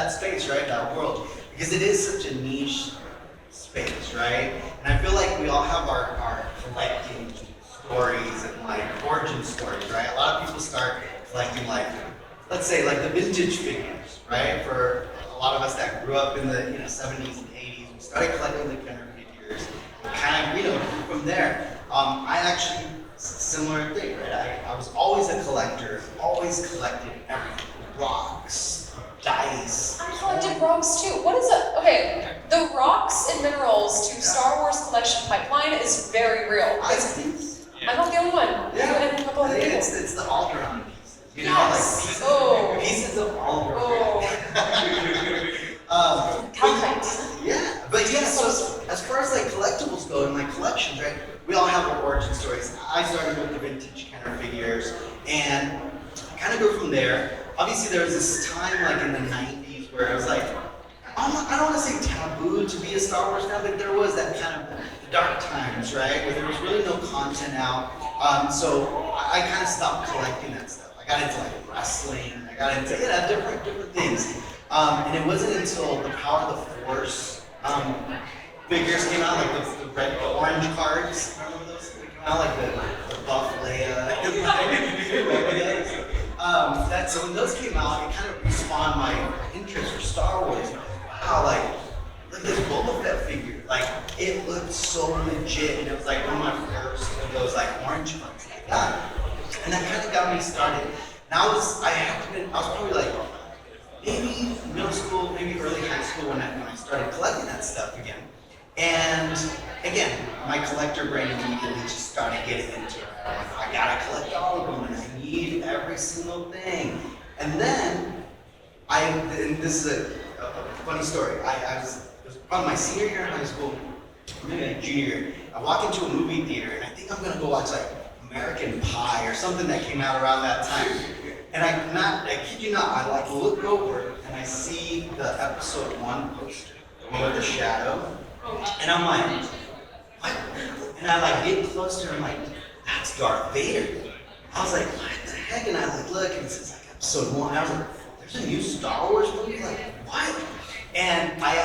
that space, right? That world, because it is such a niche space, right? And I feel like we all have our collecting stories and like origin stories, right? A lot of people start collecting like, let's say like the vintage figures, right? For a lot of us that grew up in the 70s and 80s, we started collecting the Kenner figures. And kind of from there. I actually similar thing, right? I was always a collector, always collected everything, rocks, dice. I collected rocks too. What is it? Okay, the rocks and minerals to Star Wars collection pipeline is very real. I'm not the only one. Yeah, and a couple other people. it's the Alderaan pieces. Yes. Like pieces of Alderaan. Yeah, but yeah. So as far as like collectibles go and like collections, right? We all have our origin stories. I started with the vintage Kenner figures, and I kind of go from there. Obviously, there was this time like in the '90s where it was like, I don't want to say taboo to be a Star Wars fan, but there was that kind of dark times, right? Where there was really no content out. So I kind of stopped collecting that stuff. I got into like wrestling. I got into different things. And it wasn't until the Power of the Force figures came out, like the red, orange cards. Remember those? They came out like the buff Leia. So when those came out, it kind of respawned my interest for Star Wars. Wow, like look at this Boba Fett figure. Like it looked so legit, and it was like one of my first of those like orange ones I got. And that kind of got me started. And I was probably like maybe middle school, maybe early high school when I started collecting that stuff again. And again, my collector brain immediately just started getting into it. I gotta collect all of them, and I need every single thing. And then and this is a funny story. It was probably my senior year in high school, maybe junior year. I walk into a movie theater, and I think I'm gonna go watch like American Pie or something that came out around that time. And I kid you not, I like look over and I see the episode 1 poster, the one with the shadow. And I'm like, what? And I like get closer and I'm like, that's Darth Vader. I was like, what the heck? And I like look and it says like episode 1. I was like, there's a new Star Wars movie? Like, what? And I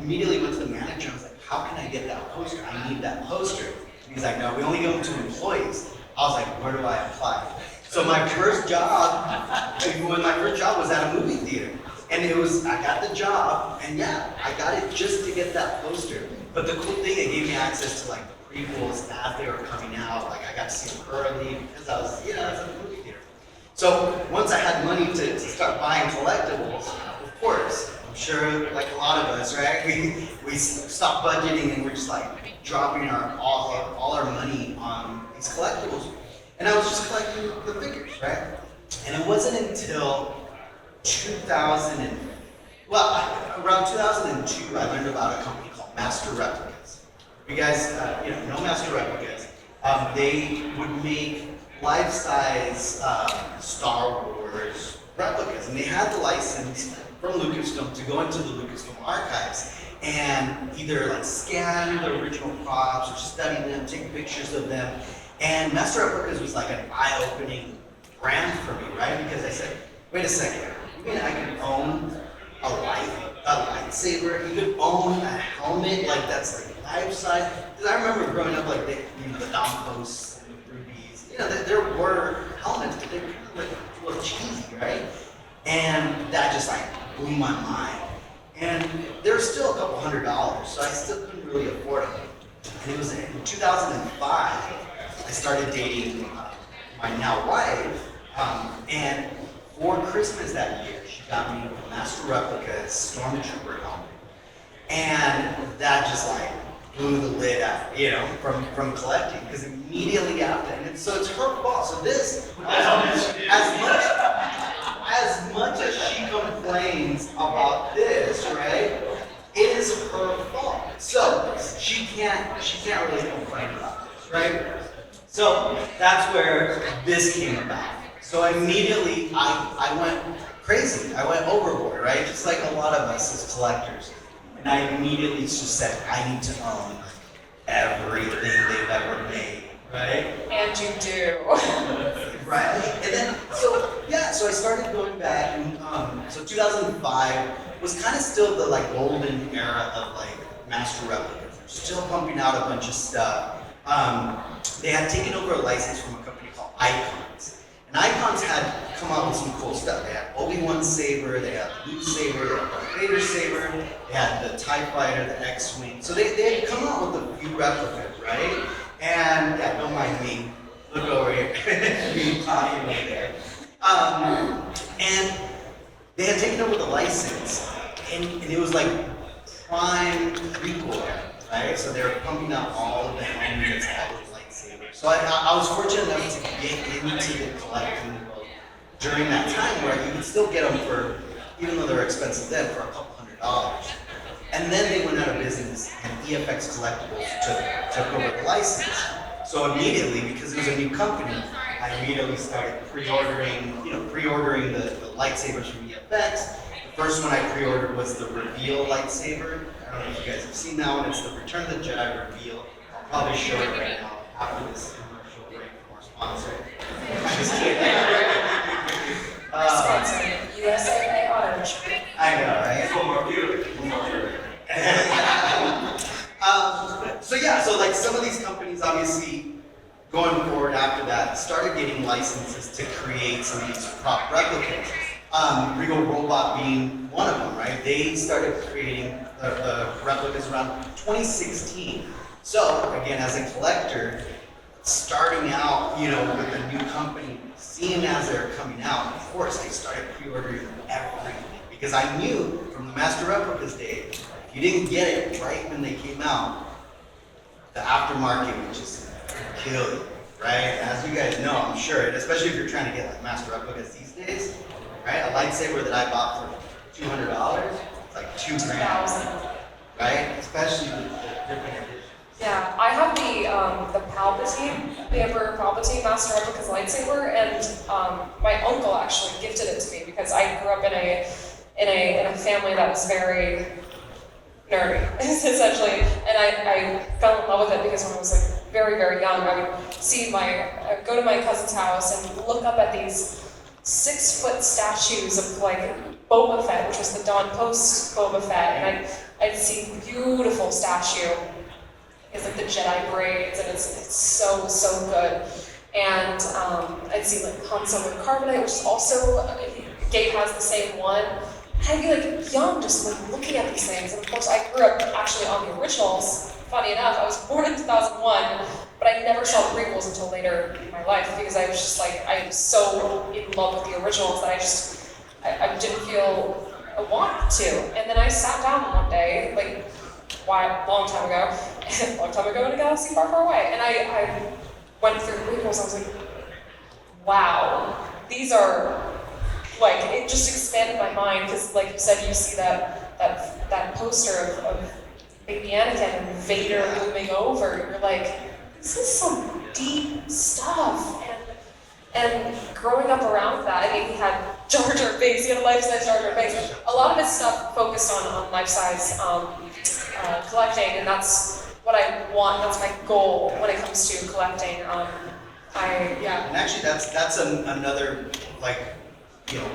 immediately went to the manager. I was like, how can I get that poster? I need that poster. And he's like, no, we only give them to employees. I was like, where do I apply? So my first job was at a movie theater. And I got the job, and yeah, I got it just to get that poster. But the cool thing, it gave me access to like the prequels as they were coming out. Like I got to see them early because I was at a movie theater. So once I had money to start buying collectibles, of course, I'm sure like a lot of us, right? We stopped budgeting and we're just like dropping all our money on these collectibles. And I was just collecting the figures, right? And it wasn't until around 2002, I learned about a company called Master Replicas. You guys, know Master Replicas. They would make life-size Star Wars replicas, and they had the license from Lucasfilm to go into the Lucasfilm archives and either like scan the original props or study them, take pictures of them. And Master Replicas was like an eye-opening brand for me, right? Because I said, wait a second, you mean I can own a lightsaber? You could own a helmet like that's like life-size? Because I remember growing up like the Dom Posts and the Rubies. There were helmets, but they were kind of like a little cheesy, right? And that just like blew my mind. And they were still a couple $100, so I still couldn't really afford it. And it was in 2005. I started dating my now wife, and for Christmas that year, she got me a Master Replica's Stormtrooper helmet. And that just like blew the lid out, from collecting, because immediately after, so it's her fault. So this, as much as she complains about this, right, it is her fault. So she can't really complain about this, right? So that's where this came about. So immediately I went crazy. I went overboard, right? Just like a lot of us as collectors. And I immediately just said, I need to own everything they've ever made, right? And you do. Right? And then, so I started going back, and so 2005, was kind of still the like golden era of like master replicas. They're still pumping out a bunch of stuff. They had taken over a license from a company called Icons. And Icons had come out with some cool stuff. They had Obi-Wan Saber, they had Luke Saber, they had Darth Vader Saber, they had the TIE Fighter, the X-Wing. So they had come out with a few replicas, right? And yeah, don't mind me. Look over here. Me talking over there. And they had taken over the license, and it was like prime prequel, right? So they were pumping out all of the helmets, all of the lightsabers. So I was fortunate enough to get into the collecting world during that time where you could still get them for, even though they were expensive then, for a couple $100s. And then they went out of business, and EFX Collectibles took over the license. So immediately, because it was a new company, I immediately started pre-ordering the lightsabers from EFX. The first one I pre-ordered was the Reveal lightsaber. I don't know if you guys have seen that one. It's the Return of the Jedi Reveal. I'll probably show it right now after this commercial break from our sponsor. I'm just kidding. Sponsor, USA Auto. I know, right? So yeah, so like some of these companies obviously going forward after that started getting licenses to create some of these prop replicas. Regal Robot being one of them, right? They started creating the replicas around 2016. So again, as a collector, starting out, with a new company, seeing as they're coming out, of course, I started pre-ordering everything because I knew from the Master Replicas days, if you didn't get it right when they came out, the aftermarket would just kill you, right? As you guys know, I'm sure, especially if you're trying to get like Master Replicas these days, right? A lightsaber that I bought for $200, it's like $2,000, right? Especially with the different editions. Yeah, I have the Palpatine, the Emperor Palpatine Master Replica's lightsaber, and my uncle actually gifted it to me because I grew up in a family that was very nerdy, essentially, and I fell in love with it because when I was like very, very young, I would go to my cousin's house and look up at these 6-foot statues of like Boba Fett, which was the Dawn Post Boba Fett, and I'd see beautiful statue. It's like the Jedi braids, and it's so good. And I'd see like Han Solo Carbonite, which is also Gabe has the same one. I'd be like young, just like looking at these things. And of course, I grew up actually on the originals. Funny enough, I was born in 2001, but I never saw the prequels until later in my life because I was just like I was so in love with the originals that I didn't feel a want to. And then I sat down one day, like. Long time ago in a galaxy far, far away. And I went through the prequels, I was like, wow, these are, like, it just expanded my mind, because like you said, you see that poster of baby Anakin and Vader looming over, you're like, this is some deep stuff. And growing up around that, I mean, he had Jar Jar Binks, he had a life-size Jar Jar Binks. A lot of his stuff focused on life-size collecting, and that's what I want. That's my goal when it comes to collecting. And actually, that's another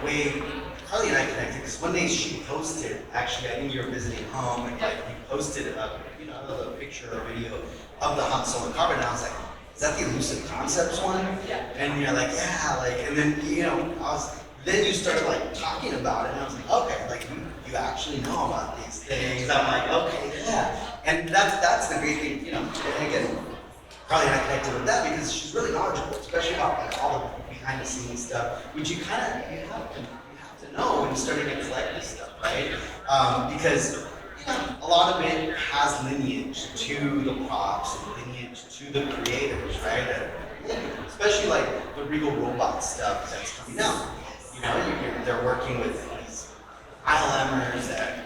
way Carly and I connected because one day she posted. Actually, I think you were visiting home, and like you posted a picture or video of the Han Solo Carbonite, and I was like, is that the Elusive Concepts one? Yeah. And you're like, yeah, and then then you started like talking about it, and I was like, okay, like you actually know about these things. I'm like, okay, yeah. And that's the great thing, and again, probably not connected with that because she's really knowledgeable, especially about like all the behind the scenes stuff, which you have to know when you start to collect this stuff, right? Because a lot of it has lineage to the props and lineage to the creators, right? Especially like the Regal Robot stuff that's coming out. They're working with these ILMers that,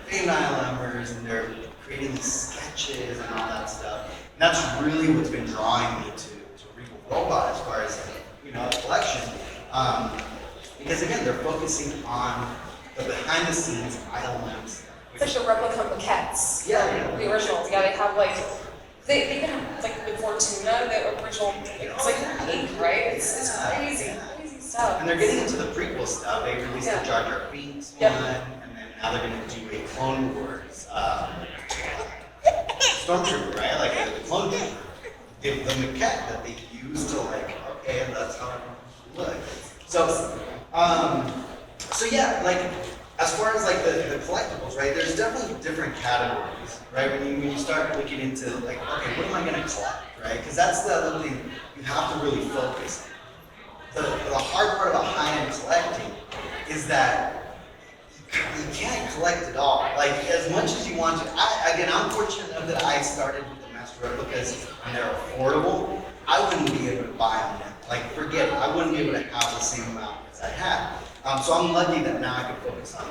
famed ILMers, and they're creating these sketches and all that stuff. And that's really what's been drawing me to Regal Robot as far as, a collection. Because again, they're focusing on the behind the scenes ILMs. It's like the replica maquettes. Yeah. The originals. Yeah, they have like, they even have like the Fortuna, the original, it's like ink, right? It's crazy. Stuff. And they're getting into the prequel stuff. They released the Jar Jar Binks one, and then now they're gonna do a Clone Wars stormtrooper, right? Like the clone trooper. The maquette that they use to like, okay, that's how it looks. So, so yeah, like as far as like the collectibles, right? There's definitely different categories, right? When you start looking into like, okay, what am I gonna collect, right? Because that's the other thing you have to really focus on. The hard part about high-end collecting is that you can't collect it all. Like as much as you want to. I'm fortunate enough that I started with the master replicas and they're affordable. I wouldn't be able to buy them now. Like forget it. I wouldn't be able to have the same amount as I had. So I'm lucky that now I can focus on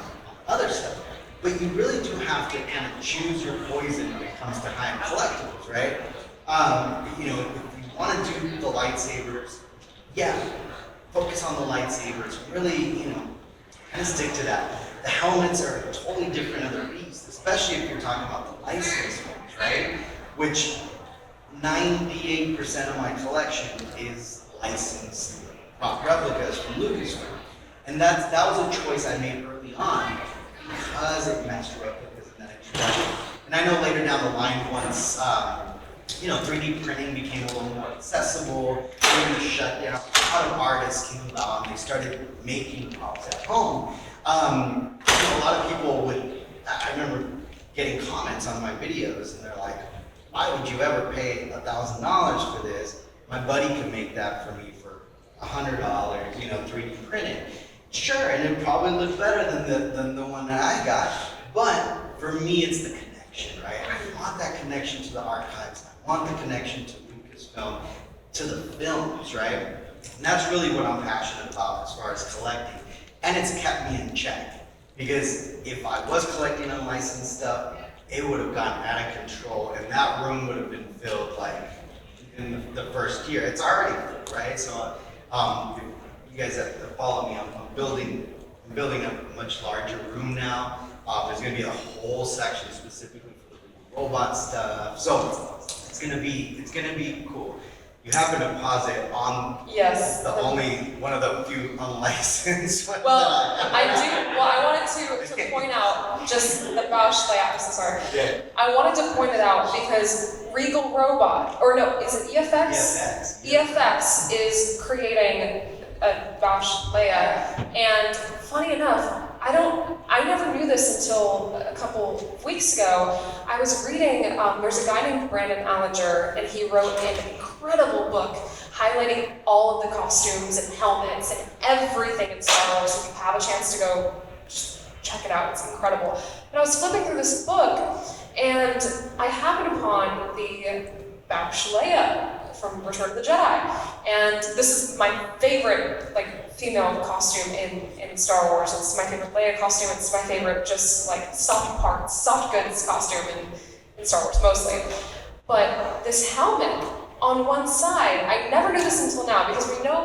other stuff. But you really do have to kind of choose your poison when it comes to high-end collectibles, right? You know, if you want to do the lightsabers, yeah, focus on the lightsabers. Really, you know, kind of stick to that. The helmets are a totally different other beast, especially if you're talking about the licensed ones, right? Which 98% of my collection is licensed replicas from Lucasfilm. And that was a choice I made early on because of master replicas and that introduction. And I know later down the line, once you know, 3D printing became a little more accessible, during the shutdown, a lot of artists came about and they started making props at home. You know, a lot of people would, I remember getting comments on my videos and they're like, why would you ever pay $1,000 for this? My buddy could make that for me for $100, you know, 3D printed. Sure, and it probably looked better than the one that I got, but for me it's the connection, right? I want that connection to the archives. I want the connection to Lucasfilm, to the films, right? And that's really what I'm passionate about as far as collecting. And it's kept me in check. Because if I was collecting unlicensed stuff, it would have gotten out of control and that room would have been filled like in the first year. It's already filled, right? So if you guys that follow me, I'm building a much larger room now. There's gonna be a whole section specifically for the robot stuff. So it's gonna be cool. You happen to pause it on the only one of the few unlicensed ones. Well, I wanted to point out just the Bausch layout. I'm so sorry. Yeah. I wanted to point it out because Regal Robot, or no, is it EFX? EFX is creating a Bausch layout, and funny enough, I never knew this until a couple weeks ago. I was reading, there's a guy named Brandon Allinger, and he wrote an incredible book highlighting all of the costumes and helmets and everything in Star Wars. If you have a chance to go, just check it out, it's incredible. And I was flipping through this book, and I happened upon the Bausch Leia from Return of the Jedi. And this is my favorite, like, female costume in Star Wars. It's my favorite Leia costume. It's my favorite just like soft goods costume in Star Wars mostly. But this helmet on one side, I never knew this until now because we know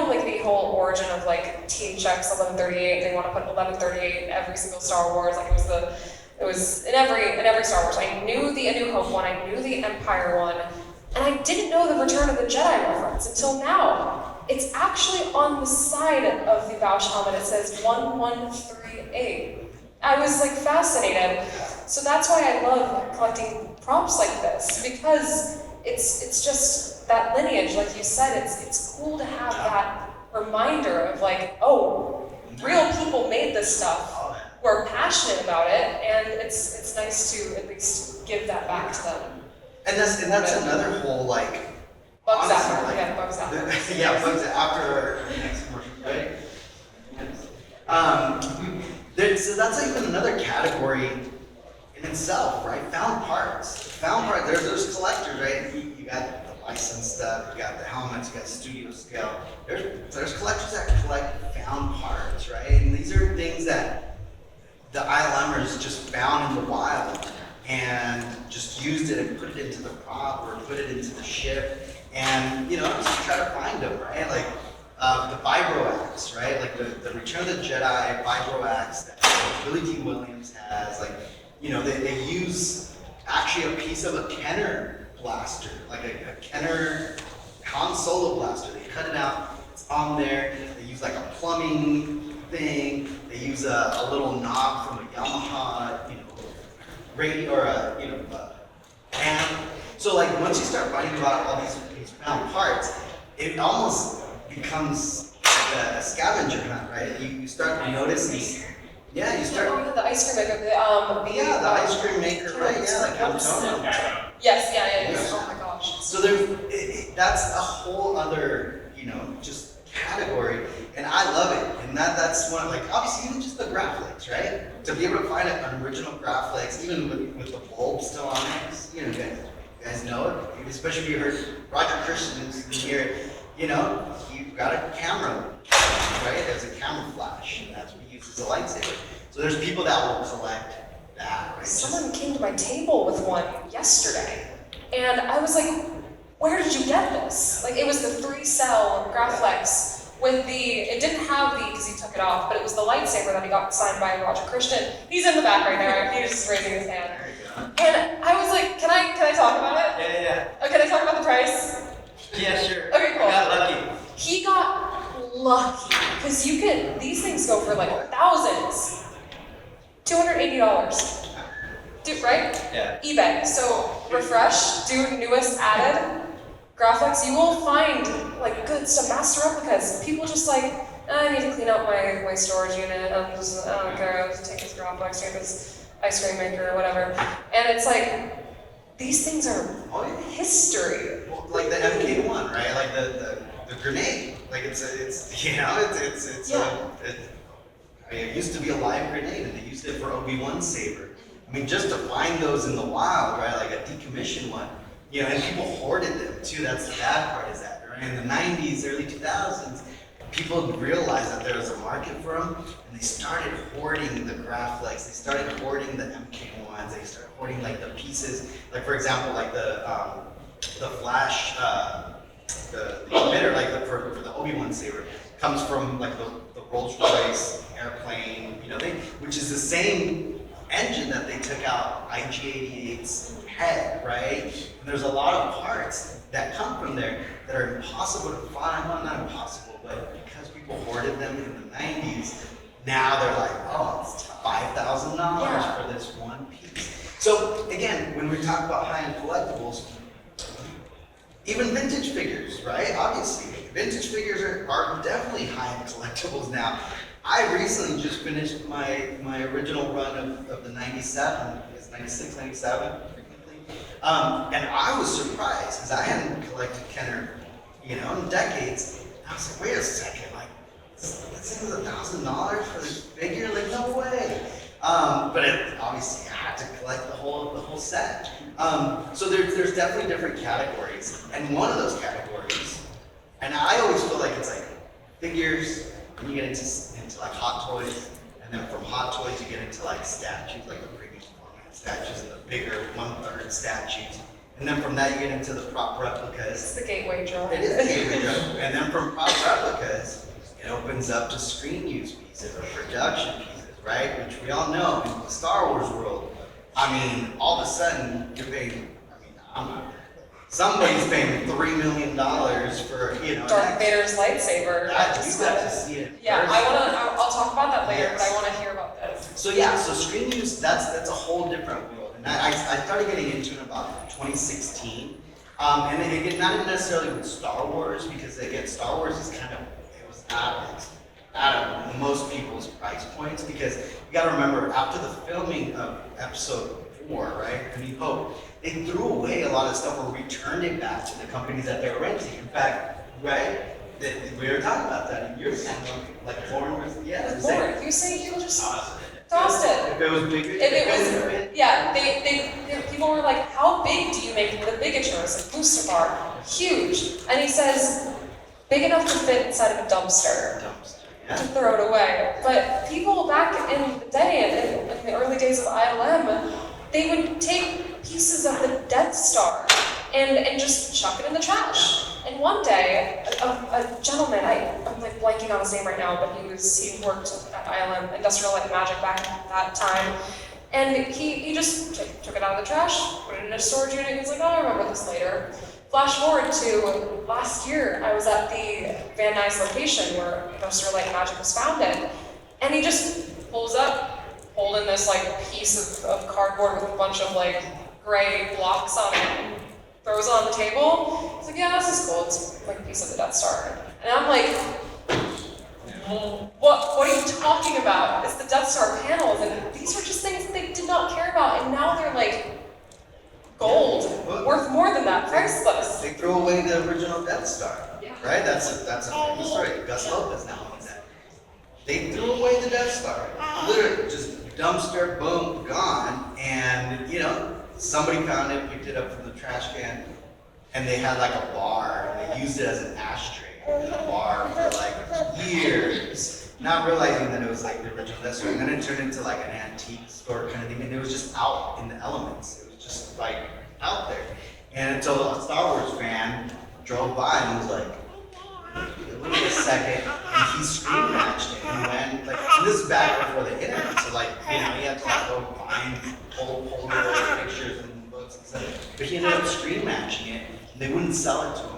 like the whole origin of like Team Check's 1138. They want to put 1138 in every single Star Wars. Like it was in every Star Wars. I knew the A New Hope one. I knew the Empire one. And I didn't know the Return of the Jedi reference until now. It's actually on the side of the Bausch helmet. It says 1138. I was like fascinated. So that's why I love collecting props like this, because it's just that lineage, like you said, it's cool to have that reminder of like, oh, real people made this stuff, who are passionate about it, and it's nice to at least give that back to them. And that's another whole like Bugs honestly, after, like, yeah, bugs after. Bugs after the next commercial, right? So that's even another category in itself, right? Found parts. Found parts. There's collectors, right? You got the licensed stuff. You got the helmets. You got studio scale. There's collectors that collect found parts, right? And these are things that the ILMers just found in the wild and just used it and put it into the prop or put it into the ship. And, you know, just try to find them, right? Like the vibro axe, right? Like the Return of the Jedi vibro axe that Billy D. Williams has. Like, you know, they use actually a piece of a Kenner blaster, like a Kenner Han Solo blaster. They cut it out, it's on there. They use like a plumbing thing, They use a little knob from a Yamaha, radio or amp. So like once you start writing about all these found parts, it almost becomes like a scavenger hunt, right? You start noticing. Yeah, you start. The ice cream maker. The ice cream maker, right? Yeah, like Antonio. Yes, yeah. Oh my gosh. So that's a whole other, just category, and I love it. And that's one, like, obviously even just the Graflex, right? To be able to find an original Graflex, even with the bulb still on it, you guys know it. Especially if you heard Roger Christian's here, he got a camera, right? There's a camera flash, and that's what he uses as a lightsaber. So there's people that will collect that, right? Someone came to my table with one yesterday, and I was like, where did you get this? Like, it was the 3-cell Graflex with it didn't have because he took it off, but it was the lightsaber that he got signed by Roger Christian. He's in the back right now, he's just raising his hand. And I was like, can I talk about it? Yeah. Oh, can I talk about the price? Yeah, sure. Okay, cool. Got lucky. He got lucky, because these things go for like thousands. $280. Dude, right? Yeah. eBay. So refresh, do newest added, Graflex, you will find like good stuff, master replicas. People just like, I need to clean out my storage unit. I don't care, I'll just take this Graflex, take this ice cream maker or whatever. And it's like, these things are history. Well, like the MK1, right? Like the grenade. Like it used to be a live grenade, and they used it for Obi-Wan's saber. I mean, just to find those in the wild, right? Like a decommissioned one, and people hoarded them too. That's the bad part, is that, right? In the 90s, early 2000s, people realized that there was a market for them, and they started hoarding the Graflex. They started hoarding the MK1s. They started hoarding like the pieces, like for example, like the flash, the emitter, like for the Obi-Wan saber, comes from like the Rolls-Royce airplane, which is the same engine that they took out IG-88's head, right? And there's a lot of parts that come from there that are impossible to find. Well, not impossible, but because people hoarded them in the 90s, now they're like, oh, it's $5,000 for this one piece. So again, when we talk about high-end collectibles, even vintage figures, right? Obviously, vintage figures are definitely high-end collectibles now. I recently just finished my original run of the 97, it's 96, 97, and I was surprised because I hadn't collected Kenner, in decades. I was like, wait a second, like, this thing was $1,000 for this figure? Like, no way. But obviously I had to collect the whole set. So there's definitely different categories, and one of those categories, and I always feel like it's like figures, and you get into like Hot Toys, and then from Hot Toys you get into like statues, like the premium format statues and the bigger 1/3 statues, and then from that you get into the prop replicas. It's the gateway drug. It is the gateway drug, and then from prop replicas, it opens up to screen use pieces or production pieces, right? Which we all know in the Star Wars world. I mean, all of a sudden you're paying. I'm not. Somebody's paying $3 million for, Darth Vader's lightsaber. You got to see it. Yeah, I'll talk about that later, but I want to hear about this. So yeah, so screen use, that's a whole different world. And I started getting into it about 2016. And again, not even necessarily with Star Wars, because again, Star Wars is it was out of most people's price points, because you gotta remember, after the filming of episode 4, right, A New Hope, they threw away a lot of stuff or returned it back to the companies that they were renting. In fact, right, we were talking about that in your channel, like Lauren was, With Lauren, you say people just tossed it. If it was bigger, people were like, how big do you make the bigatures? Like Mustafar, huge. And he says, big enough to fit inside of a dumpster. To throw it away. But people back in the day, in the early days of ILM, they would take pieces of the Death Star and just chuck it in the trash. And one day, a gentleman, I'm like blanking on his name right now, but he worked at ILM, Industrial Light and Magic, back at that time. And he just took it out of the trash, put it in a storage unit, and he's like, oh, I'll remember this later. Flash forward to last year, I was at the Van Nuys location where Industrial Light and Magic was founded, and he just pulls up, holding this like piece of cardboard with a bunch of like gray blocks on it, and throws it on the table. He's like, yeah, this is cool. It's like a piece of the Death Star. And I'm like, what are you talking about? It's the Death Star panels, and these were just things that they did not care about, and now they're like gold, worth more than that, priceless. They threw away the original Death Star, Yeah. right? That's a famous story. Gus Lopez now owns that. They threw away the Death Star. Literally, just dumpster, boom, gone. And, you know, somebody found it, picked it up from the trash can, and they had like a bar, and they used it as an ashtray in a bar for like years, not realizing that it was like the original Death Star. And then it turned into like an antique store kind of thing, and it was just out in the elements. It was just like out there. And until a Star Wars fan drove by and was like, wait a second, and he screen matched it and went like, and this is back before the internet, so like, you know, he had to like go find old pictures and books and stuff. But he ended up screen matching it, and they wouldn't sell it to him.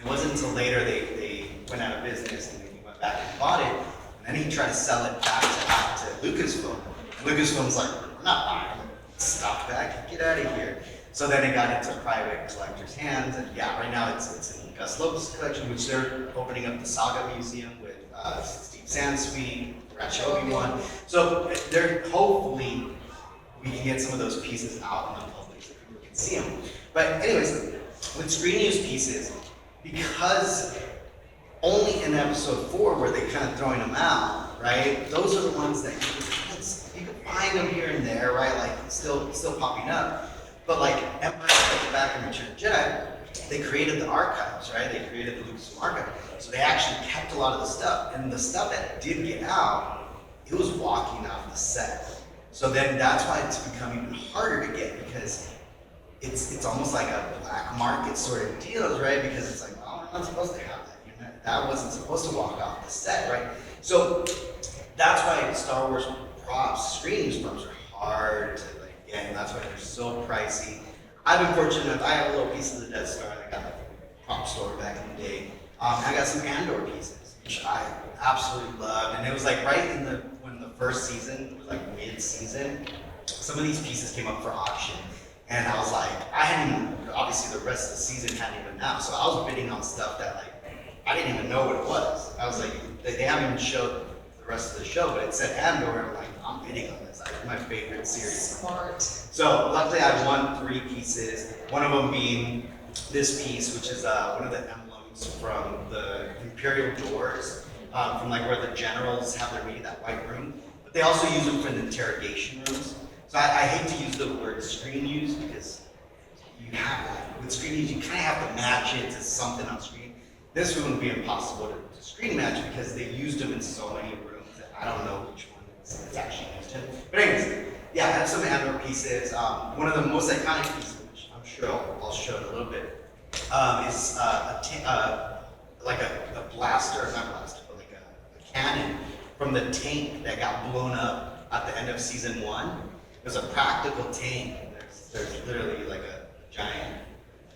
It wasn't until later they went out of business, and then he went back and bought it, and then he tried to sell it back to Lucasfilm. And Lucasfilm's like, we're not buying it. Stop back, get out of here. So then it got into private collectors' hands, and yeah, right now it's in Gus Lopez's collection, which they're opening up the Saga Museum with Steve Sansweet, Ratchet Obi-Wan. So they're hopefully we can get some of those pieces out in the public so people can see them. But anyways, with screen use pieces, because only in episode 4 were they kind of throwing them out, right? Those are the ones that you can find them here and there, right? Like still popping up. But like Empire Strikes Back and Return of the Jedi, they created the archives, right? They created the Lucasfilm archive. So they actually kept a lot of the stuff. And the stuff that did get out, it was walking off the set. So then that's why it's become even harder to get, because it's almost like a black market sort of deal, right? Because it's like, well, we're not supposed to have that. You know, that wasn't supposed to walk off the set, right? So that's why Star Wars props, screen use props are hard to like get, and that's why they're so pricey. I've been fortunate enough, I have a little piece of the Death Star that I got at the prop store back in the day. I got some Andor pieces, which I absolutely loved, and it was like right in when the first season, it was like mid-season, some of these pieces came up for auction. And I was like, I hadn't even, obviously the rest of the season hadn't even out, so I was bidding on stuff that like, I didn't even know what it was. I was like, they haven't even showed the rest of the show, but it said Andor, and I'm like, I'm bidding on this, like my favorite series. Smart. So luckily I won 3 pieces, one of them being this piece, which is one of the emblems from the Imperial doors, from like where the generals have their meeting, that white room, but they also use them for the interrogation rooms. So I hate to use the word screen use because you have, with screen use, you kind of have to match it to something on screen. This one would be impossible to screen match because they used them in so many rooms that I don't know which one it's actually used in. But anyways, yeah, I have some Andor pieces. One of the most iconic pieces, which I'm sure I'll show in a little bit, is like a blaster, not blaster, but like a cannon from the tank that got blown up at the end of season 1. It was a practical tank. There's literally like a giant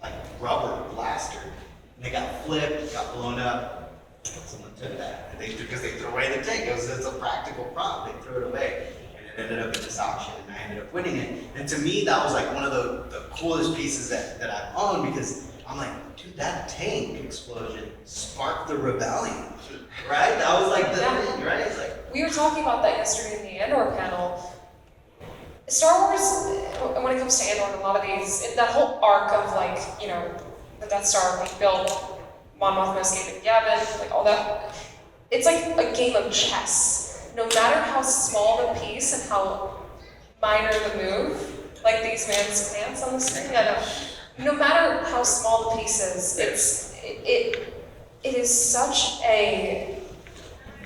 like rubber blaster. And it got flipped, got blown up. Someone took that. And because they threw away the tank. It's a practical prop. They threw it away. And it ended up in this auction, and I ended up winning it. And to me, that was like one of the coolest pieces that I've owned, because I'm like, dude, that tank explosion sparked the rebellion. Right? That was like the thing, right? It's like, We were talking about that yesterday in the Andor panel. Star Wars, when it comes to Andor and a lot of these, that whole arc of like, you know, the Death Star being built, Mon Mothma escaping Yavin, like all that, it's like a game of chess. No matter how small the piece and how minor the move, like these man's pants on the screen, no matter how small the piece is, it is such a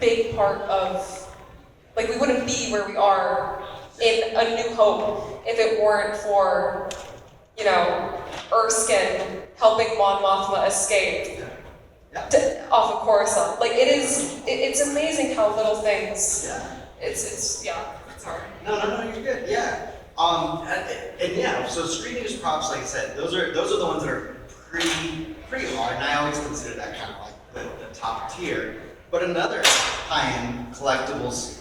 big part of, like we wouldn't be where we are in A New Hope if it weren't for, you know, Erskine helping Mon Mothma escape off of Coruscant. Like it's amazing how little things. yeah. It's hard. No, you're good. Yeah. And yeah, so screen use props, like I said, those are the ones that are pretty hard, and I always consider that kind of like the top tier. But another high-end collectibles,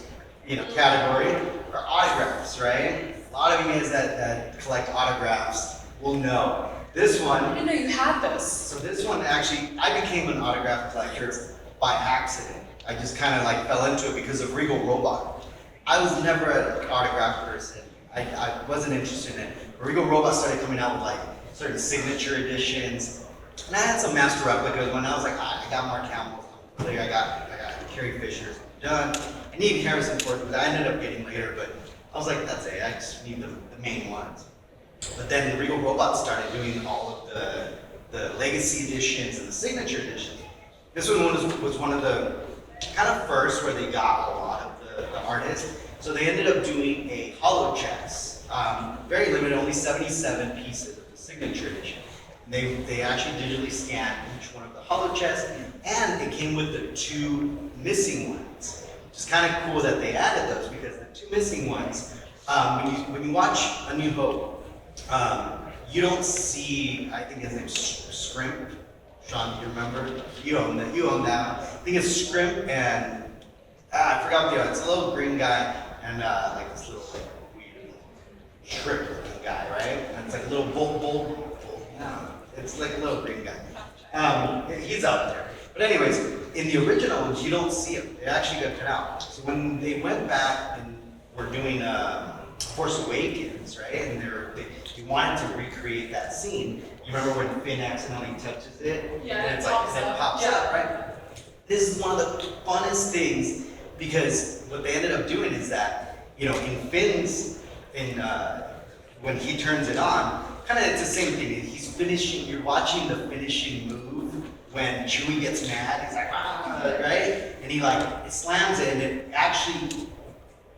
category are autographs, right? A lot of you guys that collect autographs will know. This one, I didn't know you had this. so this one actually, I became an autograph collector by accident. I just kind of like fell into it because of Regal Robot. I was never an autograph person. I wasn't interested in it. But Regal Robot started coming out with like certain signature editions. And I had some master replicas when I was like, I got Mark Hamill, I got Carrie Fisher's done. I need Harrison Ford, but I ended up getting later, but I was like, that's it, I just need the main ones. But then Regal Robot started doing all of the legacy editions and the signature editions. This one was one of the kind of first where they got a lot of the artists. So they ended up doing a hollow chess, very limited, only 77 pieces of the signature edition. And they actually digitally scanned each one of the hollow chess, and it came with the 2 missing ones. Which is kind of cool that they added those, because the 2 missing ones, when you watch A New Hope, you don't see, I think his name's Scrimp. Sean, do you remember? You own that. I think it's Scrimp and I forgot the other. It's a little green guy and like this little like weird shrimp looking guy, right? And it's like a little bull. No, it's like a little green guy. He's out there. But anyways, in the original ones, you don't see him. They actually got cut out. So when they went back and were doing Force Awakens, right? And they wanted to recreate that scene. You remember when Finn accidentally touches it? Yeah, and it's like, and it pops up, right? This is one of the funnest things, because what they ended up doing is that, in Finn's, when he turns it on, kind of it's the same thing. He's finishing, you're watching the finishing move when Chewie gets mad. He's like, right? And he it slams it and it actually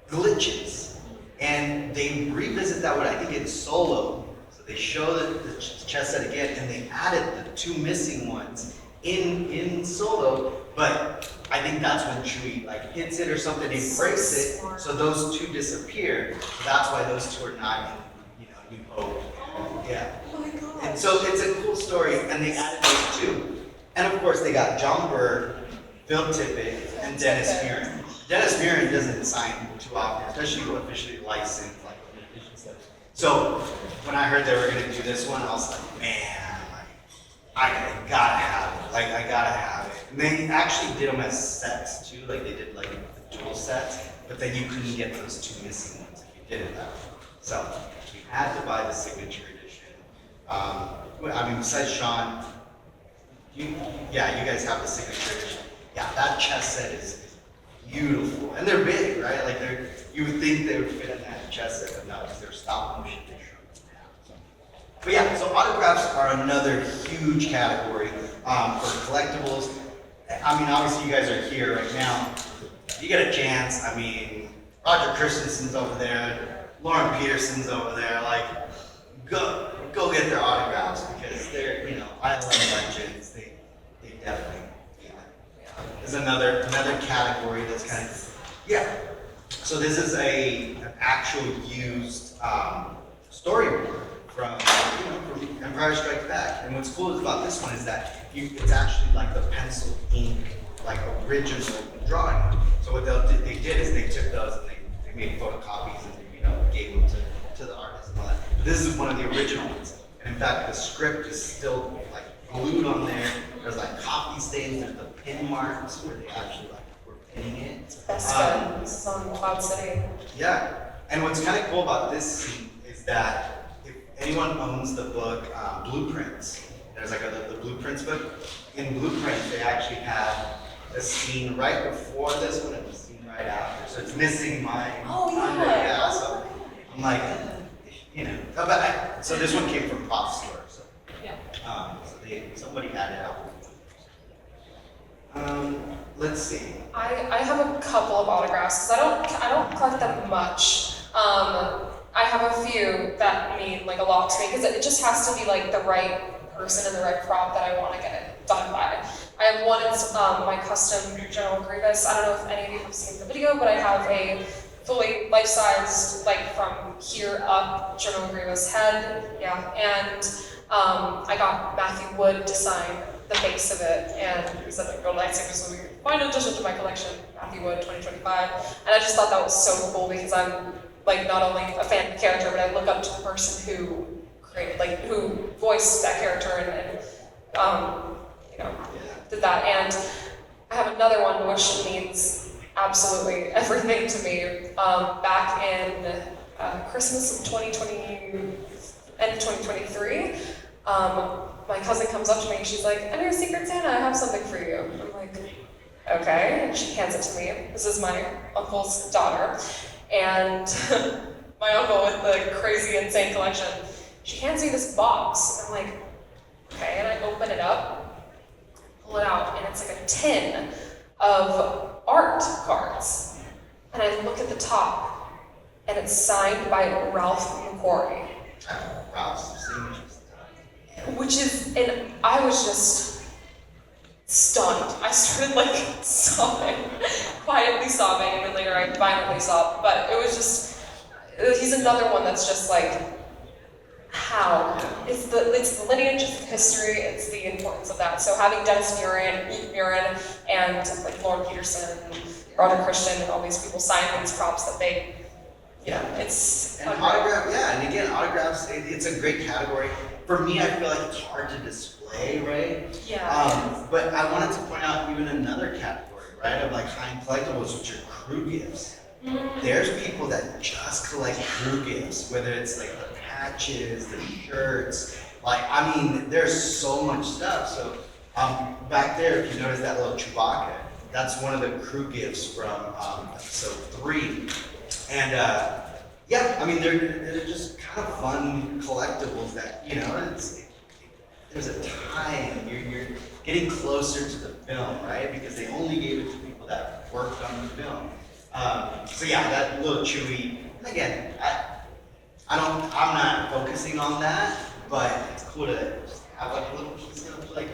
glitches. And they revisit that one, I think in Solo. So they show the chess set again, and they added the 2 missing ones in Solo. But I think that's when Chewie hits it or something, he breaks it, so those 2 disappear. So that's why those 2 are not in New Hope. Yeah. Oh my god. And so it's a cool story, and they added those 2. And of course they got John Byrne, Phil Tippett, and Dennis Muren. Dennis Muren doesn't sign too often, especially officially licensed, stuff. So when I heard they were gonna do this one, I was like, man, I gotta have it. I gotta have it. And they actually did them as sets too, they did the dual sets, but then you couldn't get those 2 missing ones if you did it that way. So you had to buy the signature edition. Besides Sean, you guys have the signature edition. Yeah, that chess set is beautiful, and they're big, right? You would think they would fit in that chess set, but no, because they're stop motion. They shrunk them down. But yeah, so autographs are another huge category for collectibles. Obviously you guys are here right now. You get a chance. Roger Christensen's over there, Lauren Peterson's over there. Go get their autographs, because they're ILM legends. They definitely. Is another category that's kind of, So this is an actual used storyboard from Empire Strikes Back. And what's cool about this one is that it's actually the pencil ink, original drawing. So what they did is they took those and they made photocopies and gave them to the artist and all that. But this is one of the original ones. And in fact, the script is still glued on there. There's coffee stains. There's the pin marks where they actually were pinning it. That's good. This is on Cloud City. Yeah, and what's kind of cool about this scene is that if anyone owns the book Blueprints, there's the Blueprints book. In Blueprints, they actually have a scene right before this one and a scene right after. So it's missing my. Oh yeah. Yeah. So I'm so this one came from Pop Store. So yeah. Somebody had it out. Let's see. I have a couple of autographs because I don't collect them much. I have a few that mean a lot to me because it just has to be the right person and the right prop that I want to get it done by. I have one, it's my custom General Grievous. I don't know if any of you have seen the video, but I have a fully life-sized, from here up, General Grievous head. Yeah, and I got Matthew Wood to sign the base of it, and he said like gold lightsabers will be final addition to my collection, Matthew Wood 2025. And I just thought that was so cool because I'm like not only a fan of the character, but I look up to the person who created, like who voiced that character and you know, did that. And I have another one which means absolutely everything to me. Back in Christmas of 2020, end of 2023, my cousin comes up to me and she's like, "I'm your Secret Santa, I have something for you." I'm like, okay, and she hands it to me. This is my uncle's daughter, and my uncle with the crazy, insane collection. She hands me this box, and I'm like, okay, and I open it up, pull it out, and it's like a tin of art cards. And I look at the top, and it's signed by Ralph McQuarrie. Ralph's signature. Which is, and I was just stunned. I started like sobbing, quietly sobbing, and then later I violently sobbed. But it was just, he's another one that's just like, how? It's the lineage, it's the history, it's the importance of that. So having Dennis Murin and like Lauren Peterson, Roger Christian, and all these people sign these props that they, it's and autograph, and again, autographs, it's a great category. For me, I feel like it's hard to display, right? Yeah. But I wanted to point out even another category, right, of like high-end collectibles, which are crew gifts. There's people that just collect crew gifts, whether it's like the patches, the shirts, like, I mean, there's so much stuff. So back there, if you notice that little Chewbacca, that's one of the crew gifts from episode 3. And I mean, they're just kind of fun collectibles that, you know, there's a time, you're getting closer to the film, right? Because they only gave it to people that worked on the film. So yeah, that little Chewie, and again, I'm not focusing on that, but it's cool to just have like a little piece of like,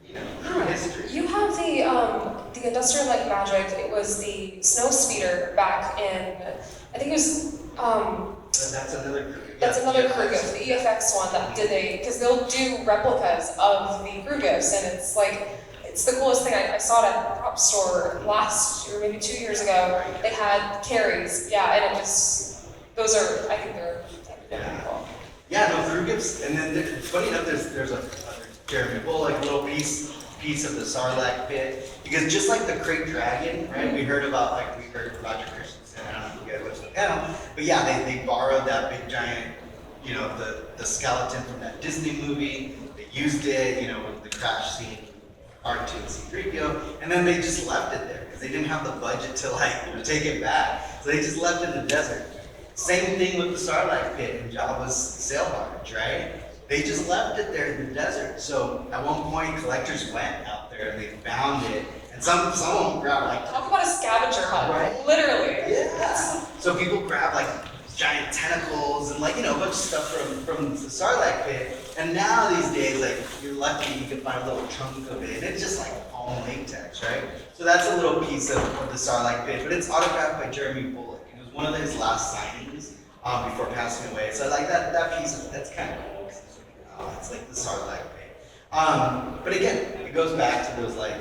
you know, true history. You have the Industrial Light and Magic. It was the snow speeder back in, I think it was, That's another crew. that's another crew gift, the EFX one that did because they'll do replicas of the crew gifts, and it's like, it's the coolest thing. I saw it at the prop store last year, maybe 2 years ago. They had carries, and it was, those are, I think they're pretty cool. Yeah, no, crew gifts, and then funny enough, there's a Jeremy Bull, like little piece of the Sarlacc pit, because just like the Crate Dragon, right? We heard Roger Christensen, I don't know if you guys watched the panel, but yeah, they borrowed that big giant, you know, the skeleton from that Disney movie. They used it, you know, with the crash scene, R2 and C-3PO, and then they just left it there because they didn't have the budget to take it back, so they just left it in the desert. Same thing with the Sarlacc pit in Jabba's sail barge, right? They just left it there in the desert. So at one point, collectors went out there and they found it, and some of them grabbed like. Talk about a scavenger hunt, right? Literally. Yeah. So people grab like giant tentacles and like, you know, a bunch of stuff from the Sarlacc pit. And now these days, like, you're lucky you can find a little chunk of it, and it's just like all latex, right? So that's a little piece of the Sarlacc pit, but it's autographed by Jeremy Bullock. It was one of his last signings before passing away. So like that piece that's kind of cool. It's like the Sarlacc pit. But again, it goes back to those, like,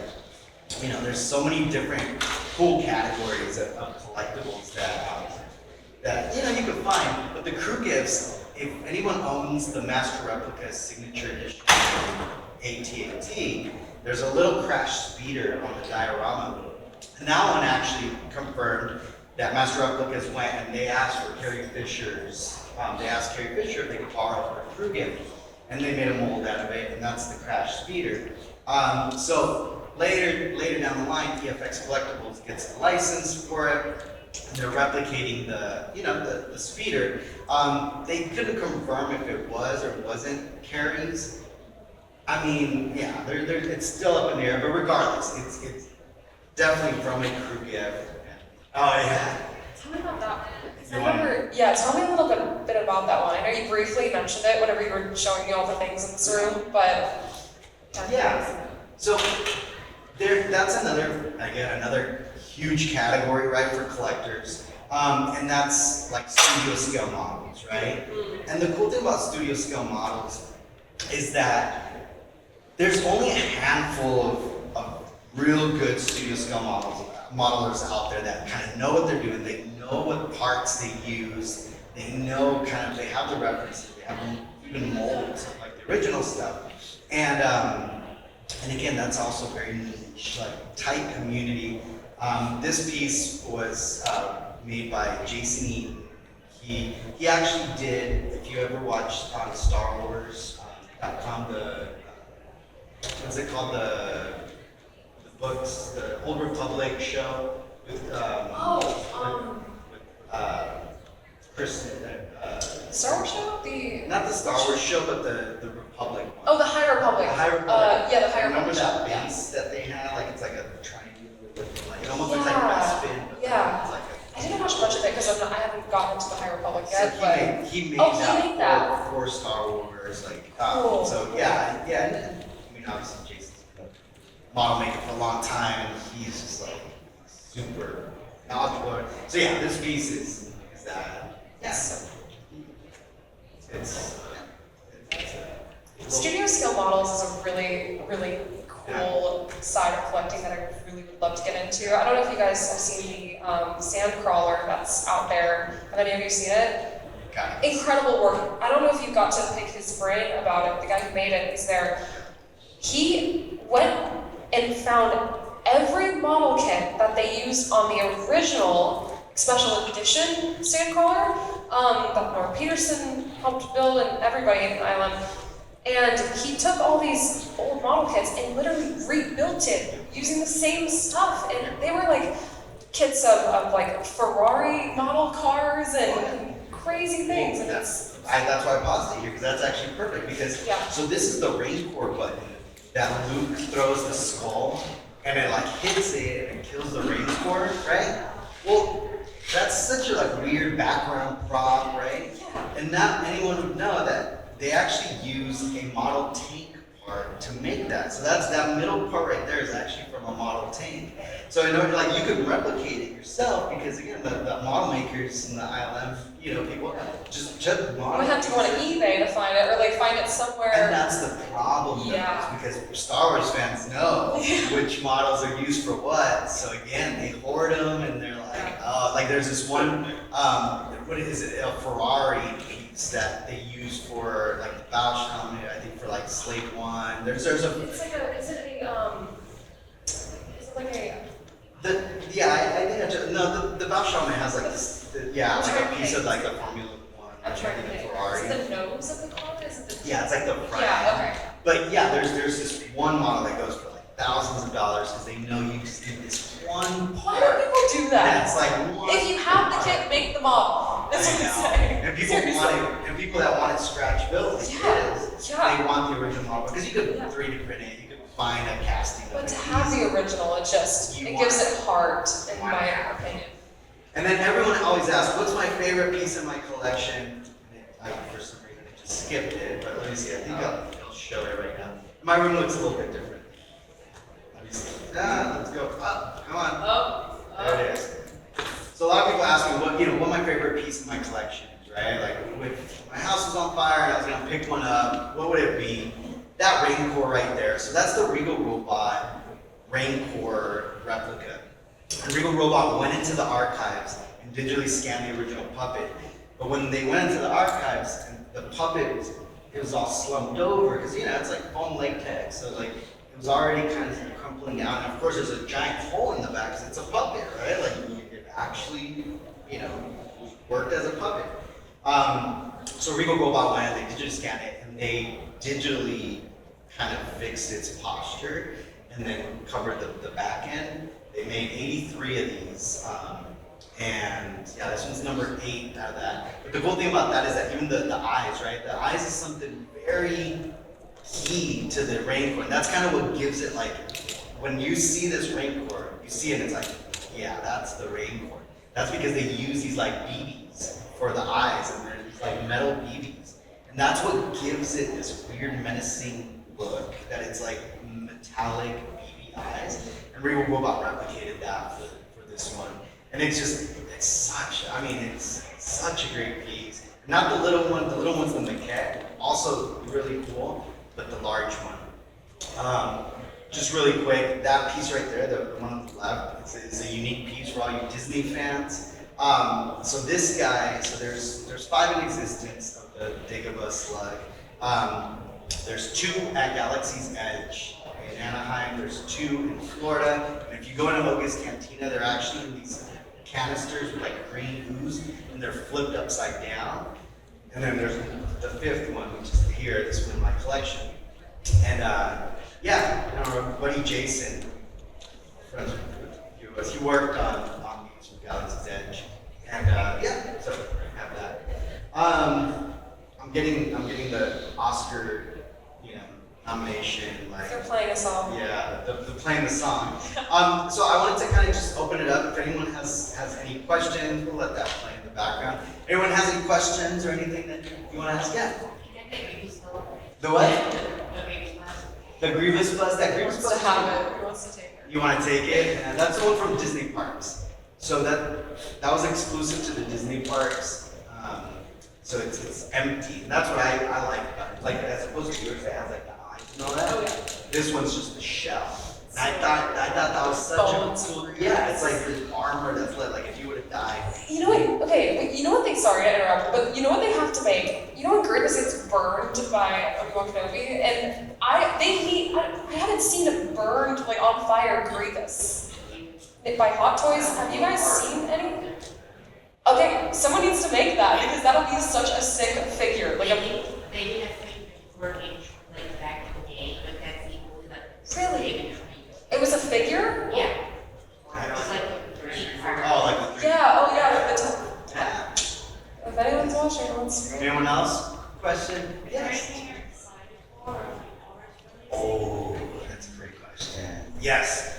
you know, there's so many different cool categories of collectibles that you know, you can find. But the crew gifts, if anyone owns the Master Replica Signature Edition AT-AT, there's a little crash speeder on the diorama. And that one actually confirmed that Master Replicas went and they asked for Carrie Fisher's, they asked Carrie Fisher if they could borrow her crew gift. And they made a mold out of it, and that's the crash speeder. So later down the line, EFX Collectibles gets the license for it. And they're replicating the speeder. They couldn't confirm if it was or wasn't Carrie's. I mean, yeah, it's still up in the air, but regardless, it's definitely from a crew gift. Oh yeah. Tell me about that. Tell me a little bit about that one. I know you briefly mentioned it whenever you were showing me all the things in this room, but yeah. So that's another huge category, right, for collectors, and that's like studio scale models, right? And the cool thing about studio scale models is that there's only a handful of real good studio scale modelers out there that kind of know what they're doing. They know what parts they use. They know kind of, they have the references. They have even molds like the original stuff. And again, that's also very niche, like tight community. This piece was made by Jason Eaton. He actually did, if you ever watched on Star Wars.com, what's it called, the books, the Old Republic show with Chris. Star Wars show? Not the Star Wars show, but the Republic one. Oh, the High Republic. The High Republic. Yeah, the High Remember Republic that show. base that they had? Like it's like a triangle with like it almost Yeah. looks like Bespin, but Yeah. it's like I didn't watch much of it because I haven't gotten into the High Republic so yet. But he made Oh, he that, made that. For Star Wars, like Cool. so yeah, and I mean obviously Jason's been a model maker for a long time and he's just like super knowledgeable. So yeah, this piece is that Yes. it's Studio scale models is a really, really cool side of collecting that I really would love to get into. I don't know if you guys have seen the sand crawler that's out there. Have any of you seen it? Got it. Incredible work. I don't know if you got to pick his brain about it. The guy who made it is there. He went and found every model kit that they used on the original special edition sandcrawler that Nora Peterson helped build and everybody in the island. And he took all these old model kits and literally rebuilt it using the same stuff. And they were like kits of like Ferrari model cars and crazy things. And That's why I paused it here because that's actually perfect because Yeah. so this is the raincore button that Luke throws the skull and it like hits it and it kills the raincore, right? Well, that's such a like weird background prop, right? Yeah. And not anyone would know that they actually used a model tank part to make that. So that middle part right there is actually from a model tank. So in order, like you could replicate it yourself because again, the model makers and the ILM, people just model. You would have to go on eBay to find it, or like find it somewhere. And that's the problem, though, Yeah. is because Star Wars fans know which models are used for what. So again, they hoard them, and they're like, oh, like there's this one, what is it, a Ferrari piece that they use for like the Bausch helmet, I think for like Slate One. There's a It's like a, is it like a, I think the Bausch helmet has like this, like a piece of like a Formula One. I'm trying to think think. a Ferrari. Is it the nose of the car? Is it the Yeah, it's like the front. Yeah, okay. But yeah, there's this one model that goes for like thousands of dollars because they know you just need this one Why part. do people do that? That's like one. If you have the kit, make the model. That's what I I'm know. saying. And people want it, and people that want it scratch built, like Yeah, it is, yeah. they want the original model because you could Yeah. 3D print it, you could find a casting. But of to it have easily. the original, it gives it heart, in Why my not? opinion. And then everyone always asks, what's my favorite piece in my collection? I, for some reason, I just skipped it, but let me see. I think I'll show it right now. My room looks a little bit different. Let me see. Let's go up. Come on. Oh, There it is. So a lot of people ask me what my favorite piece in my collection is, right? Like if my house was on fire and I was gonna pick one up, what would it be? That Raincore right there. So that's the Regal Robot Raincore replica. And Regal Robot went into the archives and digitally scanned the original puppet. But when they went into the archives and the puppet, it was all slumped over because it's like foam latex, so like it was already kind of crumpling out. And of course, there's a giant hole in the back because it's a puppet, right? Like it actually, worked as a puppet. So Regal Robot went and they digitally scanned it and they digitally kind of fixed its posture and then covered the back end. They made 83 of these. And yeah, this one's number 8 out of that. But the cool thing about that is that even the eyes, right? The eyes is something very key to the Raincore. And that's kind of what gives it like, when you see this Raincore, you see it and it's like, yeah, that's the Raincore. That's because they use these like BBs for the eyes and they're these like metal BBs. And that's what gives it this weird menacing look, that it's like metallic BB eyes. And Regal Robot replicated that for this one. And it's such a great piece. Not the little one, the little one's the maquette, also really cool, but the large one Just really quick, that piece right there, the one on the left, is a unique piece for all you Disney fans. So this guy, so there's 5 in existence of the Dagobah slug. There's 2 at Galaxy's Edge in Anaheim. There's 2 in Florida. And if you go into Oga's Cantina, they're actually in these canisters with like green ooze, and they're flipped upside down. And then there's the 5th one, which is here. This one in my collection. And yeah, you know, our buddy Jason, friends with he worked on these with Galaxy's Edge, and yeah, so I have that. I'm getting the Oscar, you know, nomination. Like They're playing a song. yeah, the playing the song. So I wanted to kind of just open it up. If anyone has any questions, we'll let that play in the background. Anyone has any questions or anything that you want to ask? Yeah. The what? The Grievous Buzz. That He Grievous wants Buzz. to have it. He wants to take it. You want to take it? And that's the one from Disney Parks. So that was exclusive to the Disney Parks. So it's empty. And that's what I like about it. Like as opposed to yours that has like the eyes and all that. Oh yeah. This one's just a shell. And I thought that was such Bones. a cool. Yeah, it's like this armor that's like if you would have died. You know what? Okay, but you know what they? Sorry to interrupt, but you know what they have to make? You know when Grievous gets burned by Obi-Wan Kenobi, and I haven't seen a burned like on fire Grievous by Hot Toys. Have you guys seen any? Okay, someone needs to make that because that'll be such a sick figure. Like a They did a thing working like back in the day, but that's equally like Really? It was a figure? Yeah. I It don't was like know. a 3 Oh, like the 3. Yeah. Oh yeah. Like the Yeah. if anyone's watching, let's. Anyone else? Question? Yes. Oh, that's a great question. Yes.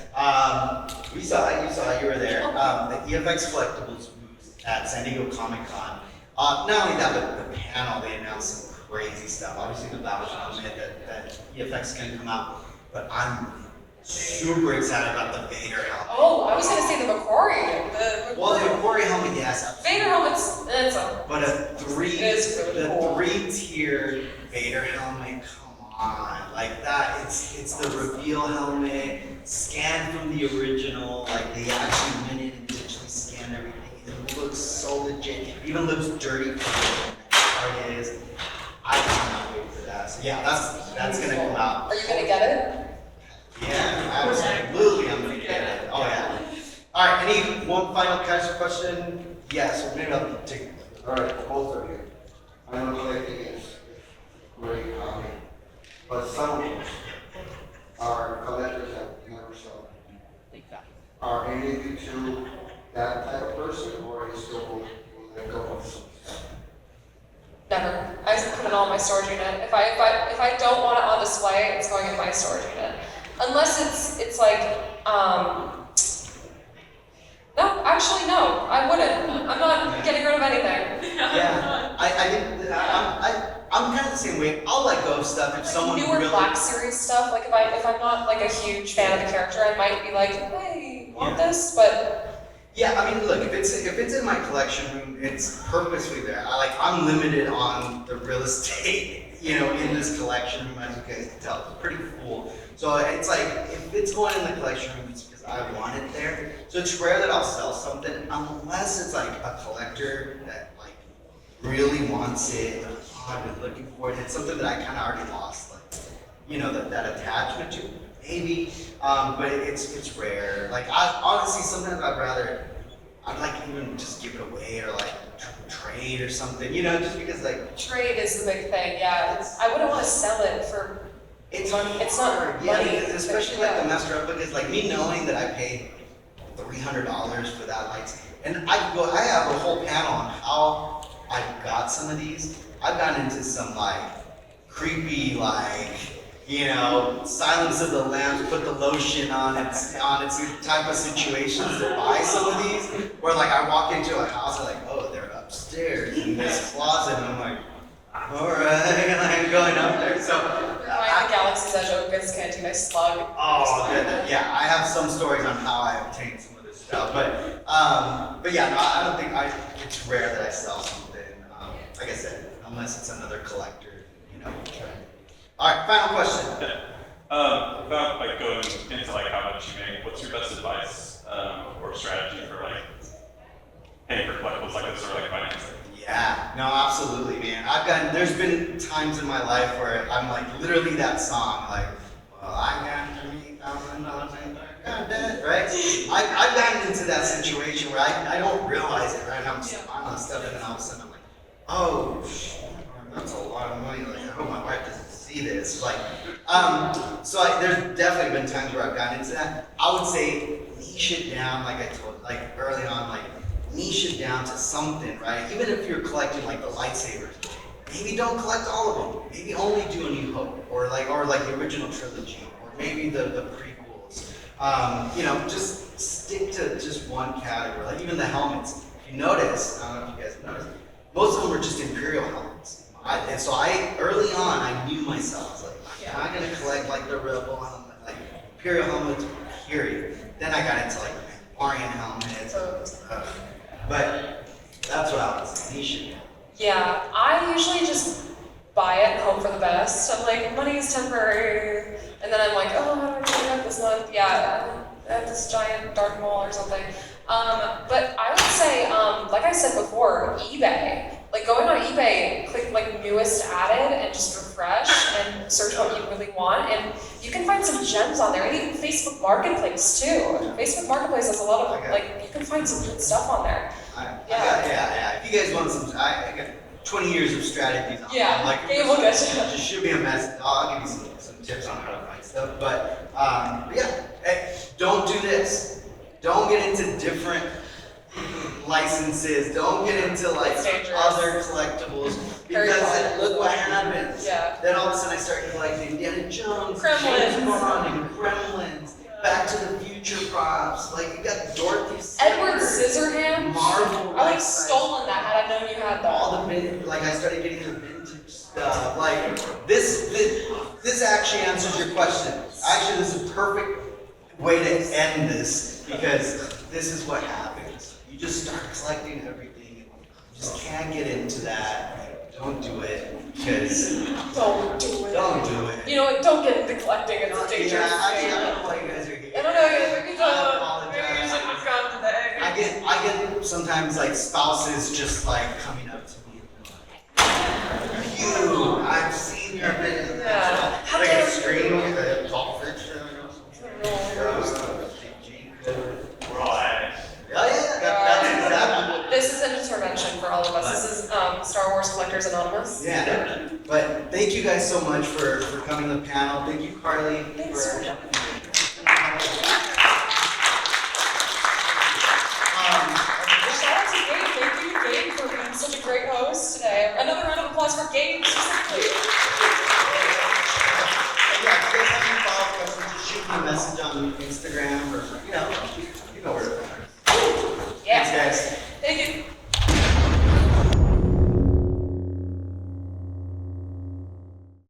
You saw it, you were there. The EFX Collectibles booth at San Diego Comic Con. Not only that, but the panel, they announced some crazy stuff. Obviously, the Battleship helmet that EFX is going to come out. But I'm super excited about the Vader helmet. Oh, I was gonna say the McQuarrie. Well, the McQuarrie helmet, yes. Vader helmet's. It's a. But It's really cool. 3-tiered Vader helmet, come on. Like that, it's the reveal helmet, scanned from the original, like they actually went in and digitally scanned everything. It looks so legit. It even looks dirty for what the card is. I cannot wait for that. So yeah, that's gonna come out. Are you gonna get it? Yeah, absolutely I'm gonna get it. Oh yeah. Alright, any one final question? Yes, maybe I'll take it. All right, both of you. I know collecting is great hobby, but some of us are collectors that never sell. Are any of you two that type of person, or are you still will let go of some stuff? Never. I just put it all in my storage unit. If I don't want it on display, it's going in my storage unit. Unless it's like no, actually no, I wouldn't. I'm not getting rid of anything. Yeah, I'm kind of the same way. I'll let go of stuff if Like someone newer really. Black Series stuff, like if I'm not like a huge fan of the character, I might be like, hey, want this? But Yeah, I mean, look, if it's in my collection room, it's purposely there. I'm limited on the real estate, you know, in this collection room, as you guys can tell. It's pretty full. So it's like if it's going in the collection room, it's because I want it there. So it's rare that I'll sell something unless it's like a collector that like really wants it. They're like, oh, I've been looking for it. It's something that I kind of already lost, like, you know, that attachment to. Maybe, but it's rare. Like honestly, sometimes I'd like even just give it away or like trade or something, you know, just because like trade is the big thing. Yeah, I wouldn't want to sell it for. it's It's not hard. Yeah, money, because especially like yeah. the master replicas, like me knowing that I paid $300 for that lights, and I have a whole panel on how I got some of these. I've gotten into some like creepy like, you know, Silence of the Lambs, put the lotion on its type of situations to buy some of these. Where like I walk into a house and like, oh, they're upstairs in this closet, and I'm like, all right, and I'm going up there. So, Buying the Galaxy's Edge Oga's Cantina slug. oh, yeah, I have some stories on how I obtained some of this stuff, but yeah, no, I don't think it's rare that I sell something. Like I said, unless it's another collector, you know. All right, final question. Without like going into like how much you make, what's your best advice or strategy for like paying for collectibles like this or like financing? Yeah, no, absolutely, man. There's been times in my life where I'm like literally that song, like, well, I got $3,000 and I got that, right? I've gotten into that situation where I don't realize it, right? I'm on stuff and then all of a sudden I'm like, oh, shit, that's a lot of money. Like, I hope my wife doesn't see this. Like, there's definitely been times where I've gotten into that. I would say niche it down, like I told, like early on, like niche it down to something, right? Even if you're collecting like the lightsabers, maybe don't collect all of them. Maybe only do A New Hope, or like the original trilogy, or maybe the prequels. Just stick to just one category. Like even the helmets. If you notice, I don't know if you guys have noticed, most of them are just Imperial helmets. And so early on, I knew myself. I was like, I'm not gonna collect like the Rebel helmet, like Imperial helmets, period. Then I got into like Mandalorian helmets. But that's what I was niching. Yeah, I usually just buy it and hope for the best. I'm like, money is temporary. And then I'm like, oh, how do I pay up this month? Yeah, I have this giant Darth Maul or something. But I would say, like I said before, eBay. Like going on eBay, click like newest added and just refresh and search what you really want. And you can find some gems on there. And even Facebook Marketplace too. Facebook Marketplace has a lot of, like, you can find some good stuff on there. Yeah. If you guys want some, I got 20 years of strategies on Yeah, Gabe will get you. Just shoot me a message. I'll give you some tips on how to find stuff. But hey, don't do this. Don't get into different licenses. Don't get into like other collectibles because look what happens. Yeah. Then all of a sudden I start collecting Indiana Jones, Gremlins. James Bond, and Gremlins. Back to the Future props, like you got Dorothy Edward Scissorhands, Scissorhands. Marvel. I would have stolen that had I known you had that. All the like I started getting the vintage stuff. Like this actually answers your question. Actually, this is a perfect way to end this because this is what happens. You just start collecting everything. You just can't get into that. Don't do it because Don't do it. don't do it. You know what? Don't get into collecting. It's a dangerous I thing. don't know why you guys are here. I don't know. Maybe you I should have come today. I get sometimes like spouses just like coming up to me. You, I've seen your video. Yeah. How Like dare a screen, Pulp Fiction. We're all addicts. That's exactly what. This is an intervention for all of us. This is Star Wars Collectors Anonymous. Yeah, but thank you guys so much for coming to the panel. Thank you, Carly. Thanks for for having me. Shout out to Gabe. Thank you, Gabe, for being such a great host today. Another round of applause for Gabe.